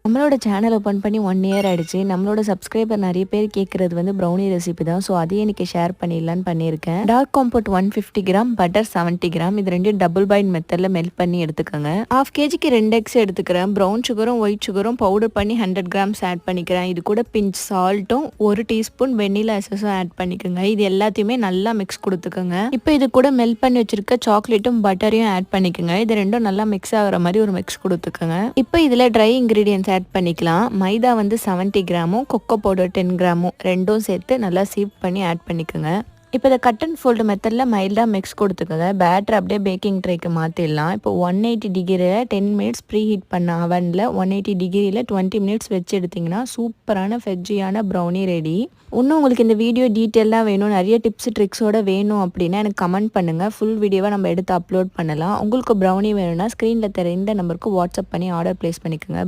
நம்மளோட channel open பண்ணி 1 year ஆயிடுச்சு. நம்மளோட சப்ஸ்கிரைபர் நிறைய பேர் கேட்குறது வந்து ப்ரௌனி ரெசிபி தான். ஸோ அதையே இன்னைக்கு ஷேர் பண்ணிடலான்னு பண்ணியிருக்கேன். Dark compound 150 gram, butter 70 gram, இது ரெண்டும் டபுள் பாயில் மெத்தடில் மெல்ட் பண்ணி எடுத்துக்கோங்க. 1/2 கேஜிக்கு 2 எக்ஸ் எடுத்துக்கிறேன். ப்ரௌன் சுகரும் ஒயிட் சுகரும் பவுடர் பண்ணி 100 கிராம்ஸ் ஆட் பண்ணிக்கிறேன். இது கூட பிஞ்ச் சால்ட்டும் 1 டீஸ்பூன் வெண்ணிலா எசஸும் ஆட் பண்ணிக்கோங்க. இது எல்லாத்தையுமே நல்லா மிக்ஸ் கொடுத்துக்கோங்க. இப்போ இது கூட மெல்ட் பண்ணி வச்சிருக்க சாக்லேட்டும் பட்டரையும் ஆட் பண்ணிக்கோங்க. இது ரெண்டும் நல்லா மிக்ஸ் ஆகிற மாதிரி ஒரு மிக்ஸ் கொடுத்துக்கோங்க. இப்போ இதில் ட்ரை இன்க்ரீடியன்ஸ் ஆட் பண்ணிக்கலாம். மைதா வந்து 70 கிராமும், கொக்கோ பவுடர் 10 கிராமும் ரெண்டும் சேர்த்து நல்லா சீவ் பண்ணி ஆட் பண்ணிக்கோங்க. இப்போ இதை கட் அண்ட் ஃபோல்டு மெத்தடில் மைல்டாக மிக்ஸ் கொடுத்துக்கோங்க. பேட்டர் அப்படியே பேக்கிங் ட்ரேக்கு மாற்றிடலாம். இப்போ 180 டிகிரியில் 10 மினிட்ஸ் ப்ரீ ஹீட் பண்ண அவனில் 180 டிகிரியில் 20 மினிட்ஸ் வச்சு எடுத்திங்கன்னா சூப்பரான ஃபெஜ்ஜியான ப்ரௌனி ரெடி. இன்னும் உங்களுக்கு இந்த வீடியோ டீட்டெயிலாக வேணும், நிறைய டிப்ஸ் ட்ரிக்ஸோடு வேணும் அப்படின்னா எனக்கு கமெண்ட் பண்ணுங்கள். ஃபுல் வீடியோவாக நம்ம எடுத்து அப்லோட் பண்ணலாம். உங்களுக்கு ப்ரௌனி வேணும்னா ஸ்க்ரீனில் தெரிய இந்த நம்பருக்கு வாட்ஸ்அப் பண்ணி ஆர்டர் ப்ளேஸ் பண்ணிக்கோங்க.